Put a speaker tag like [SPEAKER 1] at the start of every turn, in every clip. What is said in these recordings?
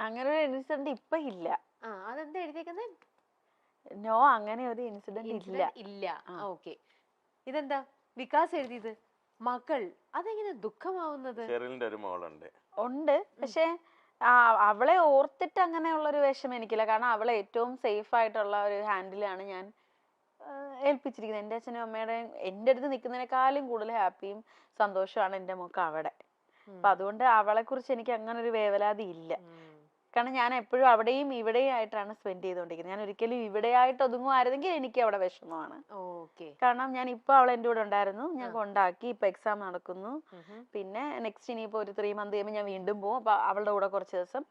[SPEAKER 1] അങ്ങനെ ഒരു ഇൻസിഡന്റ് ഇപ്പൊ ഇല്ല.
[SPEAKER 2] അതെന്താ എഴുതിയേക്കുന്നത്?
[SPEAKER 1] നോ, അങ്ങനെ ഒരു ഇൻസിഡന്റ് ഇല്ല.
[SPEAKER 2] ഇല്ല. ഓക്കെ. ഇതെന്താ വികാസ് എഴുതിയത്? മകൾ. അതെങ്ങനെ ദുഃഖമാവുന്നത്?
[SPEAKER 3] ഷെറിലിന്റെ ഒരു മോളുണ്ട്.
[SPEAKER 1] ഉണ്ട്, പക്ഷെ അവളെ ഓർത്തിട്ട് അങ്ങനെയുള്ളൊരു വിഷമം എനിക്കില്ല. കാരണം അവളെ ഏറ്റവും സേഫ് ആയിട്ടുള്ള ഒരു ഹാൻഡിലാണ് ഞാൻ ഏൽപ്പിച്ചിരിക്കുന്നത്. എൻ്റെ അച്ഛനും അമ്മയുടെയും എൻ്റെ അടുത്ത് നിൽക്കുന്നതിനേക്കാളും കൂടുതൽ ഹാപ്പിയും സന്തോഷമാണ് എൻ്റെ മോൾക്ക് അവിടെ. അപ്പൊ അതുകൊണ്ട് അവളെ കുറിച്ച് എനിക്ക് അങ്ങനെ ഒരു വേവലാതി ഇല്ല. കാരണം ഞാൻ എപ്പോഴും അവിടെയും ഇവിടെയും ആയിട്ടാണ് സ്പെൻഡ് ചെയ്തുകൊണ്ടിരിക്കുന്നത്. ഞാൻ ഒരിക്കലും ഇവിടെ ആയിട്ട് ഒതുങ്ങുമായിരുന്നെങ്കിൽ എനിക്ക് അവിടെ വിഷമമാണ്. കാരണം ഞാൻ ഇപ്പൊ അവൾ എൻ്റെ കൂടെ ഉണ്ടായിരുന്നു, ഞാൻ കൊണ്ടാക്കി, ഇപ്പൊ എക്സാം നടക്കുന്നു, പിന്നെ നെക്സ്റ്റ് ഇനിയിപ്പോ ഒരു 3 months കഴിയുമ്പോൾ ഞാൻ വീണ്ടും പോകും. അപ്പൊ അവളുടെ കൂടെ കുറച്ച് ദിവസം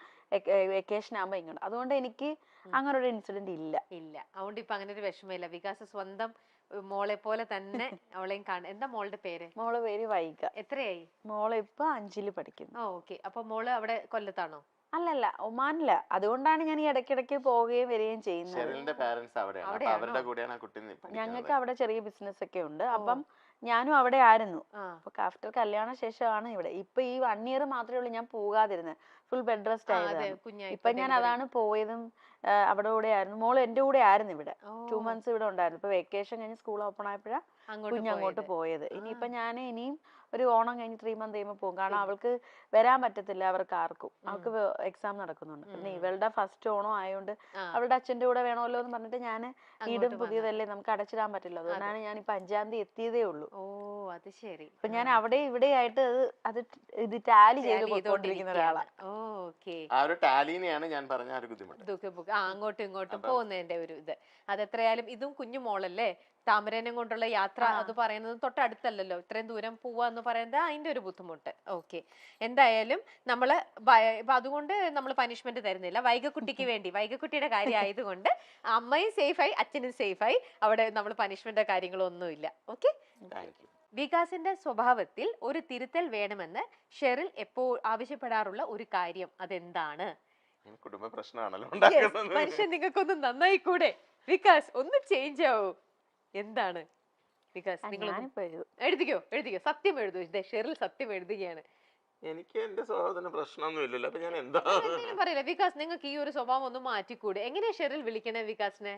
[SPEAKER 1] വെക്കേഷൻ ആകുമ്പോ ഇങ്ങോട്ട്. അതുകൊണ്ട് എനിക്ക് അങ്ങനെ ഒരു ഇൻസിഡന്റ് ഇല്ല.
[SPEAKER 2] അതുകൊണ്ട് ഇപ്പൊ അങ്ങനെ ഒരു വിഷമമില്ല. വികാസ് സ്വന്തം മോളെ പോലെ തന്നെ അവളെയും കാണും. എന്താ മോളുടെ പേര്?
[SPEAKER 1] മോളെ പേര് വൈഗ.
[SPEAKER 2] എത്രയായി?
[SPEAKER 1] മോളെ ഇപ്പൊ 5ൽ പഠിക്കുന്നു.
[SPEAKER 2] ഓക്കെ. അപ്പൊ മോള് അവിടെ കൊല്ലത്താണോ?
[SPEAKER 1] അല്ലല്ല, ഒമാനില. അതുകൊണ്ടാണ് ഞാൻ ഈ ഇടയ്ക്കിടയ്ക്ക് പോവുകയും വരികയും ചെയ്യുന്നത്. ഞങ്ങൾക്ക് അവിടെ ചെറിയ ബിസിനസ് ഒക്കെ ഉണ്ട്. അപ്പം ഞാനും അവിടെ ആയിരുന്നു. അപ്പൊ ആഫ്റ്റർ കല്യാണ ശേഷമാണ് ഇവിടെ. ഇപ്പൊ ഈ 1 year മാത്രമേ ഉള്ളൂ ഞാൻ പോകാതിരുന്നത്. ഫുൾ ബെഡ് റെസ്റ്റ് ആയിരുന്നു. ഇപ്പൊ ഞാൻ അതാണ് പോയതും അവിടെ കൂടെ ആയിരുന്നു. മോള് എന്റെ കൂടെ ആയിരുന്നു ഇവിടെ. 2 months ഇവിടെ ഉണ്ടായിരുന്നു. ഇപ്പൊ വെക്കേഷൻ കഴിഞ്ഞ് സ്കൂൾ ഓപ്പൺ ആയപ്പോഴാണ് കുഞ്ഞങ്ങോട്ട് പോയത്. ഇനിയിപ്പൊ ഞാൻ ഇനിയും ഒരു ഓണം കഴിഞ്ഞ് 3 months കഴിയുമ്പോൾ പോകും. കാരണം അവൾക്ക് വരാൻ പറ്റത്തില്ല, അവർക്ക് ആർക്കും. അവൾക്ക് എക്സാം നടക്കുന്നുണ്ട്. പിന്നെ ഇവളുടെ ഫസ്റ്റ് ഓണം ആയതുകൊണ്ട് അവളുടെ അച്ഛന്റെ കൂടെ വേണമല്ലോ എന്ന് പറഞ്ഞിട്ട് ഞാൻ വീടും പുതിയതല്ലേ, നമുക്ക് അടച്ചിടാൻ പറ്റില്ല. അതുകൊണ്ടാണ് ഞാൻ ഇപ്പൊ 5ാം തീയതി എത്തിയതേ ഉള്ളൂ.
[SPEAKER 2] അത് ശരി.
[SPEAKER 1] ഇപ്പൊ ഞാൻ അവിടെ ഇവിടെ ആയിട്ട് ഇത് ടാലി ചെയ്ത് പോയിക്കൊണ്ടിരിക്കുന്ന ഒരാളാണ്.
[SPEAKER 2] അങ്ങോട്ടും ഇങ്ങോട്ടും പോകുന്നതിന്റെ ഒരു ഇത്. അതെത്രയായാലും ഇതും കുഞ്ഞു മോളല്ലേ, താമരേനം കൊണ്ടുള്ള യാത്ര അത് പറയുന്നത് തൊട്ടടുത്തല്ലല്ലോ, ഇത്രയും ദൂരം പോവാന്ന് പറയുന്നത് അതിന്റെ ഒരു ബുദ്ധിമുട്ട്. ഓക്കെ. എന്തായാലും നമ്മള് അതുകൊണ്ട് നമ്മൾ പനിഷ്മെന്റ് തരുന്നില്ല. വൈഗക്കുട്ടിക്ക് വേണ്ടി, വൈഗക്കുട്ടിയുടെ കാര്യം ആയതുകൊണ്ട് അമ്മയും സേഫായി അച്ഛനും സേഫായി, അവിടെ നമ്മൾ പനിഷ്മെന്റ് കാര്യങ്ങളൊന്നുമില്ല. ഓക്കെ. വികാസിന്റെ സ്വഭാവത്തിൽ ഒരു തിരുത്തൽ വേണമെന്ന് ഷെറിൽ എപ്പോൾ ആവശ്യപ്പെടാറുള്ള ഒരു കാര്യം അതെന്താണ്?
[SPEAKER 3] കുടുംബ പ്രശ്നമാണല്ലോ.
[SPEAKER 2] മനുഷ്യൻ നിങ്ങൾക്കൊന്നും നന്നായി കൂടെ? വികാസ് ഒന്ന് ചേഞ്ച് ആവൂ. എന്താണ് വികാസ്? നിങ്ങൾ എഴുതിക്കോ, സത്യം എഴുതൂ. ഷെറിൽ സത്യം എഴുതുകയാണ്.
[SPEAKER 3] എനിക്ക് എന്റെ സ്വഭാവത്തിന് പ്രശ്നമൊന്നും ഇല്ലല്ലോ, അപ്പൊ ഞാൻ എന്താ
[SPEAKER 2] പറയില്ല. വികാസ് നിങ്ങൾക്ക് ഈ ഒരു സ്വഭാവം ഒന്ന് മാറ്റിക്കൂടെ? എങ്ങനെയാ ഷെറിൽ വിളിക്കണേ വികാസിനെ?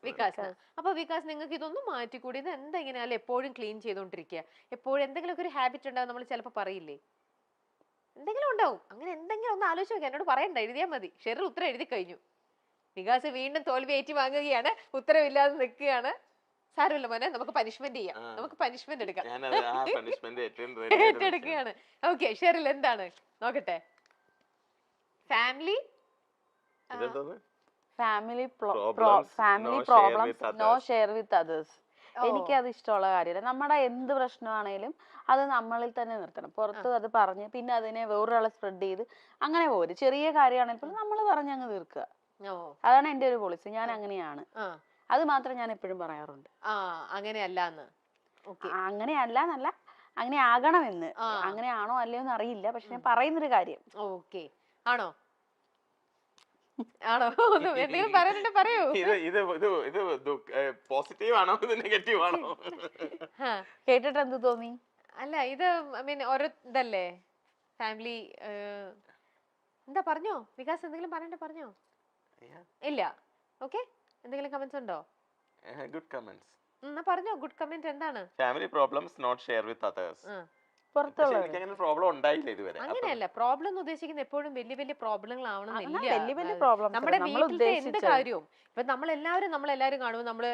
[SPEAKER 2] വികാസ്. അപ്പൊ വികാസ് നിങ്ങൾക്ക് ഇതൊന്നും മാറ്റിക്കൂടി? ഇത് എന്താ ഇങ്ങനെയല്ല എപ്പോഴും ക്ലീൻ ചെയ്തോണ്ടിരിക്കുക? എപ്പോഴും എന്തെങ്കിലുമൊക്കെ ഒരു ഹാബിറ്റ് ഉണ്ടാവും, നമ്മൾ ചിലപ്പോ പറയില്ലേ, എന്തെങ്കിലും ഉണ്ടാവും. അങ്ങനെ എന്തെങ്കിലും ഒന്ന് ആലോചിച്ച് നോക്കി, എന്നോട് പറയണ്ട, എഴുതിയാൽ മതി. ഷെറിൽ ഉത്തരം എഴുതി കഴിഞ്ഞു. വികാസ് വീണ്ടും തോൽവി ഏറ്റി വാങ്ങുകയാണ്, ഉത്തരവില്ലാതെ നിൽക്കുകയാണ്. സാരമില്ല മോനെ, നമുക്ക് പനിഷ്മെന്റ് ചെയ്യാം, നമുക്ക് പനിഷ്മെന്റ് എടുക്കാം. ഏറ്റെടുക്കുകയാണ്. ഓക്കെ. ഷെറിൽ എന്താണ് നോക്കട്ടെ? Family
[SPEAKER 1] problems no share with others. എനിക്ക് അത് ഇഷ്ടമുള്ള കാര്യമില്ല. നമ്മുടെ എന്ത് പ്രശ്നമാണേലും അത് നമ്മളിൽ തന്നെ നിർത്തണം. പുറത്ത് അത് പറഞ്ഞ് പിന്നെ അതിനെ വേറൊരാളെ സ്പ്രെഡ് ചെയ്ത് അങ്ങനെ പോരും. ചെറിയ കാര്യമാണെങ്കിൽ നമ്മൾ പറഞ്ഞങ്ങ് തീർക്കുക. അതാണ് എന്റെ ഒരു പോളിസി. ഞാൻ അങ്ങനെയാണ്. അത് മാത്രം ഞാൻ എപ്പോഴും പറയാറുണ്ട്.
[SPEAKER 2] അങ്ങനെയല്ല,
[SPEAKER 1] അങ്ങനെ ആകണമെന്ന്. അങ്ങനെ ആണോ അല്ലയോ എന്ന് അറിയില്ല, പക്ഷെ ഞാൻ പറയുന്നൊരു കാര്യം.
[SPEAKER 2] ഓക്കെ. ആണോ എന്തെങ്കിലും പറയാനുണ്ട് പറയൂ.
[SPEAKER 3] പോസിറ്റീവ് ആണോ നെഗറ്റീവ് ആണോ?
[SPEAKER 1] കേട്ടിട്ട് എന്ത് തോന്നി?
[SPEAKER 2] അല്ല, ഇത് ഓരോ ഇതല്ലേ ഫാമിലി. എന്താ പറഞ്ഞോ വികാസ്? എന്തെങ്കിലും പറയണ്ടേ? പറഞ്ഞോ. ഇല്ല. ഓക്കെ. എന്തെങ്കിലും കമന്റ്സ് ഉണ്ടോ?
[SPEAKER 3] Good comments.
[SPEAKER 2] പറഞ്ഞോ. ഗുഡ് കമന്റ് എന്താണ്?
[SPEAKER 3] Family problems not share with others.
[SPEAKER 2] അങ്ങനെയല്ല. പ്രോബ്ലം എന്ന് ഉദ്ദേശിക്കുന്നത് എപ്പോഴും വലിയ വലിയ പ്രോബ്ലങ്ങൾ ആവണമെന്നില്ല. നമ്മുടെ വീട്ടിലത്തെ എന്ത് കാര്യവും ഇപ്പൊ നമ്മളെല്ലാരും കാണുമ്പോൾ നമ്മള്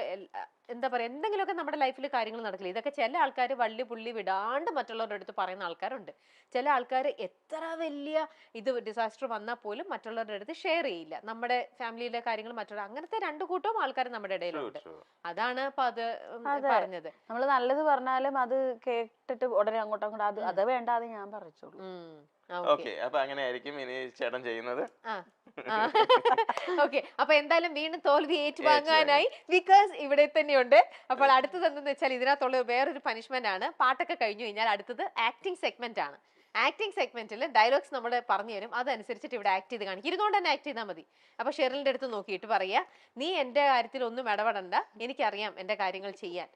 [SPEAKER 2] എന്താ പറയാ, എന്തെങ്കിലുമൊക്കെ നമ്മുടെ ലൈഫിൽ കാര്യങ്ങൾ നടക്കില്ല. ഇതൊക്കെ ചില ആൾക്കാർ വള്ളി പുള്ളി വിടാണ്ട് മറ്റുള്ളവരുടെ അടുത്ത് പറയുന്ന ആൾക്കാരുണ്ട്. ചില ആൾക്കാർ എത്ര വലിയ ഇത് ഡിസാസ്റ്റർ വന്നാൽ പോലും മറ്റുള്ളവരുടെ അടുത്ത് ഷെയർ ചെയ്യില്ല. നമ്മുടെ ഫാമിലിയിലെ കാര്യങ്ങൾ മറ്റുള്ള അങ്ങനത്തെ 2 കൂട്ടവും ആൾക്കാർ നമ്മുടെ ഇടയിലുണ്ട്. അതാണ് അപ്പൊ അത് പറഞ്ഞത്.
[SPEAKER 1] നമ്മള് നല്ലത് പറഞ്ഞാലും അത് കേട്ടിട്ട് ഉടനെ അങ്ങോട്ടും അത് വേണ്ട, അത് ഞാൻ പറഞ്ഞോളൂ.
[SPEAKER 3] ഓക്കെ. അപ്പൊ അങ്ങനെ ആയിരിക്കും ഇനി ചേട്ടൻ ചെയ്യുന്നത്.
[SPEAKER 2] ഓക്കെ. അപ്പൊ എന്തായാലും വീണ്ടും തോൽവി ഏറ്റുവാങ്ങാനായി വികാസ് ഇവിടെ തന്നെയുണ്ട്. അപ്പോൾ അടുത്തത് എന്തെന്ന് വെച്ചാൽ ഇതിനകത്തുള്ള വേറൊരു പനിഷ്മെന്റ് ആണ്. പാട്ടൊക്കെ കഴിഞ്ഞു കഴിഞ്ഞാൽ അടുത്തത് ആക്ടിംഗ് സെഗ്മെന്റ് ആണ്. ആക്ടിങ് സെഗ്മെന്റിൽ ഡയലോഗ്സ് നമ്മൾ പറഞ്ഞു തരും, അതനുസരിച്ചിട്ട് ഇവിടെ ആക്ട് ചെയ്ത് കാണിക്കും. ഇരുന്നുകൊണ്ട് തന്നെ ആക്ട് ചെയ്താൽ മതി. അപ്പൊ ഷെറിലിന്റെ അടുത്ത് നോക്കിയിട്ട് പറയാ, നീ എന്റെ കാര്യത്തിൽ ഒന്നും ഇടപെടണ്ട, എനിക്കറിയാം എന്റെ കാര്യങ്ങൾ ചെയ്യാൻ.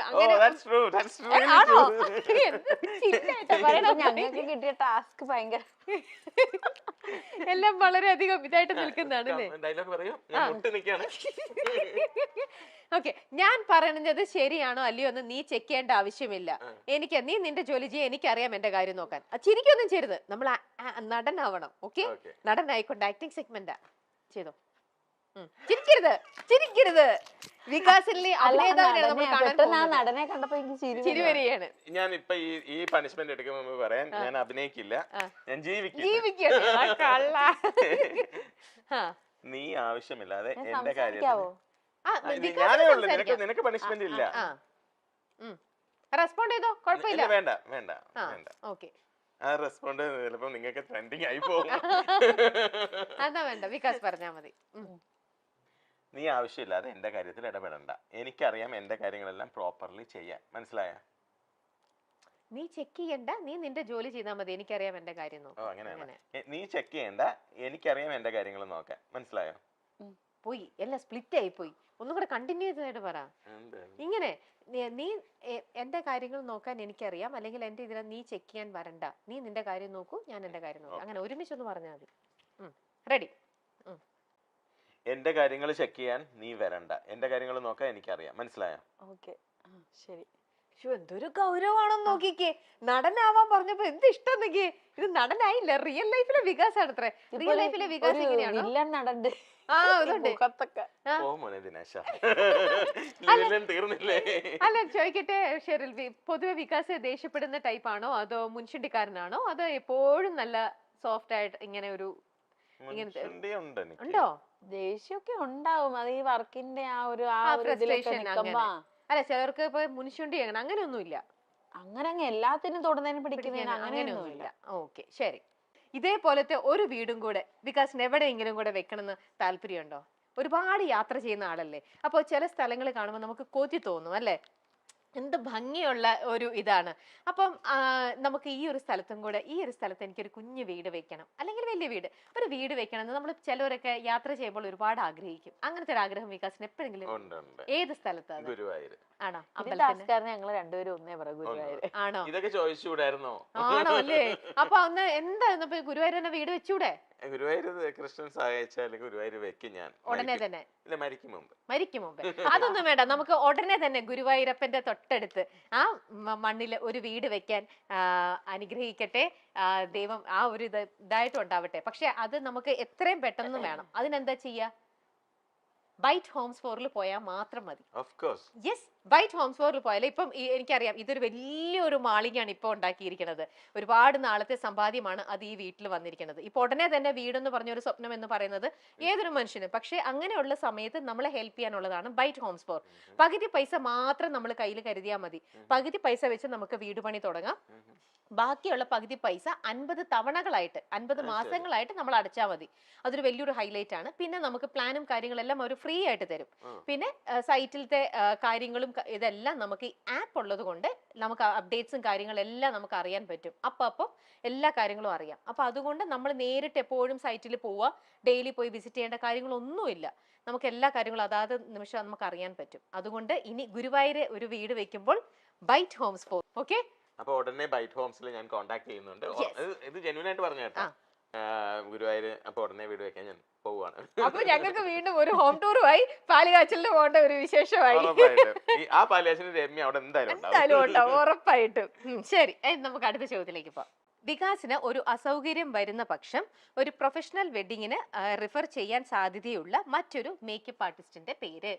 [SPEAKER 2] അങ്ങനെ ആണോ? എന്ത് ചിരിയായിട്ടാ പറയണത്?
[SPEAKER 1] ഞങ്ങൾക്ക് കിട്ടിയ ടാസ്ക് ഭയങ്കര
[SPEAKER 2] എല്ലാം വളരെയധികം ഇതായിട്ട് നിൽക്കുന്നതാണ് അല്ലേ?
[SPEAKER 3] ഡയലോഗ് പറയൂ, ഞാൻ മുട്ട് നിൽക്കാണ്.
[SPEAKER 2] ഓക്കെ, ഞാൻ പറയുന്നത് ശരിയാണോ അല്ലയോ എന്ന് നീ ചെക്ക് ചെയ്യേണ്ട ആവശ്യമില്ല. നീ നിന്റെ ജോലി ചെയ്യാൻ, എനിക്കറിയാം എന്റെ കാര്യം നോക്കാൻ. ചിരിക്കൊന്നും ചെയ്യരുത്, നമ്മൾ നടനാവണം. ഓക്കെ, നടനായിക്കൊണ്ട് ആക്ടിങ് സെഗ്മെന്റാ ചെയ്തോ. ചിരിക്കരുത്, ചിരിക്കരുത്. വികാസിലെ അഭിനേതാവിനെ നമ്മൾ കാണാൻ പോകുന്നത്.
[SPEAKER 1] നടനെ കണ്ടപ്പോ എനിക്ക്
[SPEAKER 2] ചിരി വരികയാണ്.
[SPEAKER 3] ഞാൻ ഇപ്പൊ ഈ പണിഷ്മെന്റ് എടുക്കുമ്പോ പറയാൻ, ഞാൻ അഭിനയിക്കില്ല, ഞാൻ ജീവിക്കും. നീ ആവശ്യമില്ലാതെ എന്റെ കാര്യത്തിൽ ഞാനേ ഉള്ളു, നിനക്ക് പണിഷ്മെന്റ് ഇല്ല.
[SPEAKER 2] റെസ്പോണ്ട് ചെയ്തോ, കുഴപ്പമില്ല.
[SPEAKER 3] വേണ്ട വേണ്ട വേണ്ട.
[SPEAKER 2] ഓക്കെ,
[SPEAKER 3] ആ റെസ്പോണ്ട് ചിലപ്പോ നിങ്ങൾക്ക് ട്രെൻഡിങ് ആയി പോകും.
[SPEAKER 2] അതാ വേണ്ട, വികാസ് പറഞ്ഞാ മതി.
[SPEAKER 3] നീ ആവശ്യമില്ലാതെ എന്റെ കാര്യത്തിൽ ഇടപെടണ്ട, എനിക്കറിയാം എന്റെ കാര്യങ്ങളെല്ലാം പ്രോപ്പർലി ചെയ്യാൻ. മനസ്സിലായ?
[SPEAKER 2] നീ ചെക്ക് ചെയ്യണ്ട, നീ നിന്റെ ജോലി ചെയ്താൽ മതി, എനിക്കറിയാം എന്റെ കാര്യം നോക്കാം.
[SPEAKER 3] അങ്ങനെയാണ്. നീ ചെക്ക് ചെയ്യണ്ട, എനിക്കറിയാം എന്റെ കാര്യങ്ങൾ നോക്കാൻ. മനസ്സിലായോ?
[SPEAKER 2] പോയി എല്ലാം സ്പ്ലിറ്റ് ആയി പോയി. ഒന്നും കൂടെ കണ്ടിന്യൂസ് ആയിട്ട് പറ. ഇങ്ങനെ നീ എന്റെ കാര്യങ്ങൾ നോക്കാൻ എനിക്കറിയാം, അല്ലെങ്കിൽ എന്റെ ഇതിനെ നീ ചെക്ക് ചെയ്യാൻ വരണ്ട, നീ നിന്റെ കാര്യം നോക്കൂ, ഞാൻ എന്റെ കാര്യം നോക്കാം. അങ്ങനെ ഒരുമിച്ചൊന്ന് പറഞ്ഞാൽ മതി. റെഡി?
[SPEAKER 3] എന്റെ കാര്യങ്ങൾ ചെക്ക് ചെയ്യാൻ നീ വരണ്ട, എന്റെ കാര്യങ്ങൾ നോക്കാൻ എനിക്കറിയാം. മനസ്സിലായോ?
[SPEAKER 1] ഓക്കെ, ശരി.
[SPEAKER 2] എന്തൊരു ഗൗരവമാണെന്ന് നോക്കിക്കേ. നടനാവാൻ പറഞ്ഞപ്പോ എന്ത് ഇഷ്ടം നോക്കിയേ. ഇത് നടനായില്ല, റിയൽ ലൈഫിലെ വികാസാണ് അത്രേ. റിയൽ ലൈഫിലെ വികാസ് എങ്ങനെയാണോ? അല്ല, ചോദിക്കട്ടെ ഷെറിൽ, പൊതുവെ വികാസ് ദേഷ്യപ്പെടുന്ന ടൈപ്പാണോ, അതോ മുൻഷണ്ടിക്കാരനാണോ, അതോ എപ്പോഴും നല്ല സോഫ്റ്റ് ആയിട്ട് ഇങ്ങനെ ഒരു ഉണ്ടോ?
[SPEAKER 1] ദേഷ്യമൊക്കെ ഉണ്ടാവും, അത് ഈ വർക്കിന്റെ
[SPEAKER 2] അല്ല, ചിലർക്ക് ഇപ്പൊ മുൻഷുണ്ടി അങ്ങനെയൊന്നുമില്ല.
[SPEAKER 1] അങ്ങനെ എല്ലാത്തിനും തൊടുന്നതിന് പിടിക്കുന്നതിന് അങ്ങനെയൊന്നുമില്ല.
[SPEAKER 2] ഓക്കെ, ശരി. ഇതേപോലത്തെ ഒരു വീടും കൂടെ വികാസിന് എവിടെയെങ്കിലും കൂടെ വെക്കണമെന്ന് താല്പര്യമുണ്ടോ? ഒരുപാട് യാത്ര ചെയ്യുന്ന ആളല്ലേ, അപ്പോൾ ചില സ്ഥലങ്ങൾ കാണുമ്പോൾ നമുക്ക് കൊതി തോന്നും അല്ലേ? എന്ത് ഭംഗിയുള്ള ഒരു ഇതാണ്. അപ്പം നമുക്ക് ഈ ഒരു സ്ഥലത്തും കൂടെ, ഈ ഒരു സ്ഥലത്ത് എനിക്കൊരു കുഞ്ഞു വീട് വെക്കണം, അല്ലെങ്കിൽ വലിയ വീട്, ഒരു വീട് വെക്കണം എന്ന് നമ്മൾ ചിലവരൊക്കെ യാത്ര ചെയ്യുമ്പോൾ ഒരുപാട് ആഗ്രഹിക്കും. അങ്ങനത്തെ ഒരു ആഗ്രഹം വികാസിന് എപ്പോഴെങ്കിലും? ഏത് സ്ഥലത്താണ്?
[SPEAKER 3] ഗുരുവായൂർ.
[SPEAKER 2] ആണോ?
[SPEAKER 1] ഞങ്ങൾ രണ്ടുപേരും ഒന്നേ പറ, ഗുരുവായൂർ.
[SPEAKER 2] ആണോ?
[SPEAKER 3] ഇതൊക്കെ ചോദിച്ചുകൂടായിരുന്നോ?
[SPEAKER 2] ആണോ അല്ലേ? അപ്പൊ ഒന്ന് എന്താ ഗുരുവായൂർ തന്നെ വീട് വെച്ചൂടെ?
[SPEAKER 3] ഗുരുവായൂർ ക്രിസ്ത്യൻസ് അയച്ചാൽ ഗുരുവായൂർ വെക്കും ഞാൻ
[SPEAKER 2] ഉടനെ തന്നെ.
[SPEAKER 3] ഇല്ല, മരിക്കും മുമ്പ്.
[SPEAKER 2] അതൊന്നും വേണ്ട, നമുക്ക് ഉടനെ തന്നെ ഗുരുവായൂരപ്പന്റെ തൊട്ടടുത്ത് ആ മണ്ണില് ഒരു വീട് വെക്കാൻ അനുഗ്രഹിക്കട്ടെ ദൈവം. ആ ഒരു ഇതായിട്ടും ഉണ്ടാവട്ടെ. പക്ഷെ അത് നമുക്ക് എത്രയും പെട്ടെന്ന് വേണം. അതിനെന്താ ചെയ്യാ? ബൈറ്റ് ഹോംസ് ഫോറിൽ പോയാൽ മാത്രം മതി. യെസ്, ബൈറ്റ് ഹോംസ് ഫോറിൽ പോയാലേ. ഇപ്പം എനിക്കറിയാം, ഇതൊരു വലിയൊരു മാളികയാണ് ഇപ്പൊ ഉണ്ടാക്കിയിരിക്കുന്നത്. ഒരുപാട് നാളത്തെ സമ്പാദ്യമാണ് അത് ഈ വീട്ടിൽ വന്നിരിക്കുന്നത്. ഇപ്പൊ ഉടനെ തന്നെ വീടെന്ന് പറഞ്ഞൊരു സ്വപ്നം എന്ന് പറയുന്നത് ഏതൊരു മനുഷ്യനും. പക്ഷെ അങ്ങനെയുള്ള സമയത്ത് നമ്മളെ ഹെൽപ്പ് ചെയ്യാനുള്ളതാണ് ബൈറ്റ് ഹോംസ് ഫോർ. പകുതി പൈസ മാത്രം നമ്മൾ കയ്യിൽ കരുതിയാൽ മതി. പകുതി പൈസ വെച്ച് നമുക്ക് വീട് പണി തുടങ്ങാം. ബാക്കിയുള്ള പകുതി പൈസ 50 തവണകളായിട്ട്, 50 മാസങ്ങളായിട്ട് നമ്മൾ അടച്ചാൽ മതി. അതൊരു വലിയൊരു ഹൈലൈറ്റ് ആണ്. പിന്നെ നമുക്ക് പ്ലാനും കാര്യങ്ങളെല്ലാം അവർ ഫ്രീ ആയിട്ട് തരും. പിന്നെ സൈറ്റിലത്തെ കാര്യങ്ങളും ഇതെല്ലാം നമുക്ക് ഈ ആപ്പ് ഉള്ളത് കൊണ്ട് നമുക്ക് അപ്ഡേറ്റ്സും കാര്യങ്ങളെല്ലാം നമുക്ക് അറിയാൻ പറ്റും. അപ്പം എല്ലാ കാര്യങ്ങളും അറിയാം. അപ്പൊ അതുകൊണ്ട് നമ്മൾ നേരിട്ട് എപ്പോഴും സൈറ്റിൽ പോവുക, ഡെയിലി പോയി വിസിറ്റ് ചെയ്യേണ്ട കാര്യങ്ങളൊന്നുമില്ല. നമുക്ക് എല്ലാ കാര്യങ്ങളും അതാത് നിമിഷം നമുക്ക് അറിയാൻ പറ്റും. അതുകൊണ്ട് ഇനി ഗുരുവായൂര് ഒരു വീട് വെക്കുമ്പോൾ ബൈറ്റ് ഹോംസ് ഫോർ. ഓക്കെ,
[SPEAKER 3] അപ്പൊ ഉടനെ ബൈറ്റ് ഹോംസിൽ ഞാൻ കോൺടാക്ട് ചെയ്യുന്നുണ്ട്. ഇത് ജെന്യൂൻ ആയിട്ട് പറഞ്ഞു കേട്ടോ. ഗുരുവായൂര് അപ്പൊ ഉടനെ വീട് വെക്കാൻ ഞാൻ പോവാണ്.
[SPEAKER 2] അപ്പൊ ഞങ്ങൾക്ക് വീണ്ടും ഒരു ഹോം ടൂറുമായി പാലുകാച്ചലിന് പോകേണ്ട ഒരു വിശേഷമായി.
[SPEAKER 3] ആ പാലുകാച്ചലിന് രമ്യ അവിടെ എന്തായാലും
[SPEAKER 2] ഉണ്ടാവും, ഉറപ്പായിട്ടും. ശരി, നമുക്ക് അടുത്ത ചോദ്യത്തിലേക്ക് പോവാം. വികാസിന് ഒരു അസൗകര്യം വരുന്ന പക്ഷം ഒരു പ്രൊഫഷണൽ വെഡിങ്ങിന് റിഫർ ചെയ്യാൻ സാധ്യതയുള്ള മറ്റൊരു മേക്കപ്പ് ആർട്ടിസ്റ്റിന്റെ പേര്.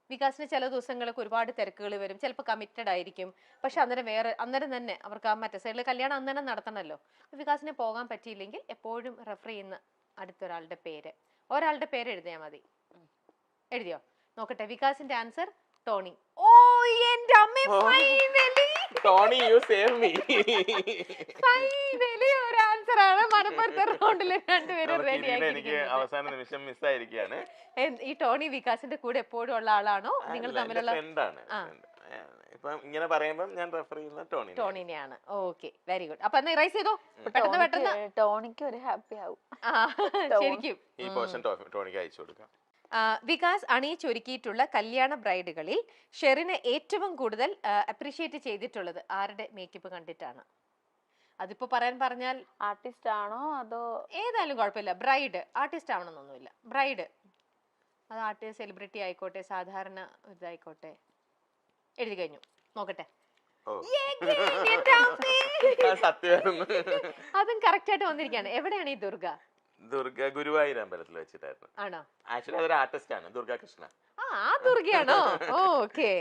[SPEAKER 2] വികാസിന് ചില ദിവസങ്ങൾക്ക് ഒരുപാട് തിരക്കുകൾ വരും, ചിലപ്പോൾ കമ്മിറ്റഡ് ആയിരിക്കും. പക്ഷെ അന്നേരം തന്നെ അവർക്ക് ആ മറ്റേ സൈഡിൽ കല്യാണം അന്നേരം നടത്തണമല്ലോ. വികാസിന് പോകാൻ പറ്റിയില്ലെങ്കിൽ എപ്പോഴും റെഫർ ചെയ്യുന്ന അടുത്തൊരാളുടെ പേര് എഴുതിയാൽ മതി. എഴുതിയോ? നോക്കട്ടെ. വികാസിന്റെ ആൻസർ ടോണി. ഓ എന്റെ അമ്മേ,
[SPEAKER 3] Tony, you save me.
[SPEAKER 2] Finally ഒരു ആൻസർ ആണ്. മലപ്പുറത്തെ റൗണ്ടിൽ രണ്ടുപേരും റെഡി ആയി.
[SPEAKER 3] എനിക്ക് അവസാന നിമിഷം മിസ്സായിരിക്കുകയാണ്.
[SPEAKER 2] ഈ ടോണി വികാസിന്റെ കൂടെ എപ്പോഴും ഉള്ള ആളാണോ? നിങ്ങൾ തമ്മിലുള്ള
[SPEAKER 3] ഇപ്പം ഇങ്ങനെ പറയുമ്പോൾ ഞാൻ റെഫർ ചെയ്യുന്ന ടോണി.
[SPEAKER 2] ടോണിനെയാണ്. Okay, very good. അപ്പൊ എന്നാ ഇറൈസ് ചെയ്തോ പെട്ടെന്ന് പെട്ടെന്ന്.
[SPEAKER 1] ടോണിക്ക് ഒരു ഹാപ്പി ആവും.
[SPEAKER 2] ശരിക്കും
[SPEAKER 3] ഈ പോർഷൻ ടോണിക്ക് അയച്ചു കൊടുക്കാം.
[SPEAKER 2] വികാസ് അണിയിച്ചൊരുക്കിയിട്ടുള്ള കല്യാണ ബ്രൈഡുകളിൽ ഷെറിനെ ഏറ്റവും കൂടുതൽ അപ്രീഷിയേറ്റ് ചെയ്തിട്ടുള്ളത് ആരുടെ മേക്കപ്പ് കണ്ടിട്ടാണ്? അതിപ്പോ പറയാൻ പറഞ്ഞാൽ
[SPEAKER 1] ആർട്ടിസ്റ്റ് ആണോ അതോ
[SPEAKER 2] ഏതായാലും കുഴപ്പമില്ല. ബ്രൈഡ് ആർട്ടിസ്റ്റ് ആവണമെന്നൊന്നുമില്ല. ബ്രൈഡ് അത് ആർട്ടിസ്റ്റ് സെലിബ്രിറ്റി ആയിക്കോട്ടെ, സാധാരണ ഇതായിക്കോട്ടെ. എഴുതി കഴിഞ്ഞു, നോക്കട്ടെ.
[SPEAKER 3] ഓ
[SPEAKER 2] എന്റെ അമ്മേ.
[SPEAKER 3] സത്യമായിരുന്നു.
[SPEAKER 2] അതും കറക്റ്റ് ആയിട്ട് വന്നിരിക്കുകയാണ്. എവിടെയാണ് ഈ ദുർഗ?
[SPEAKER 3] ദുർഗ ഗുരുവായൂർ അമ്പലത്തിൽ വെച്ചിട്ടായിരുന്നു.
[SPEAKER 2] ആണോ?
[SPEAKER 3] ആക്ച്വലി അതൊരു ആർട്ടിസ്റ്റ് ആണ്, ദുർഗ കൃഷ്ണ.
[SPEAKER 2] ആ ദുർഗയാണോ? ഓക്കെ.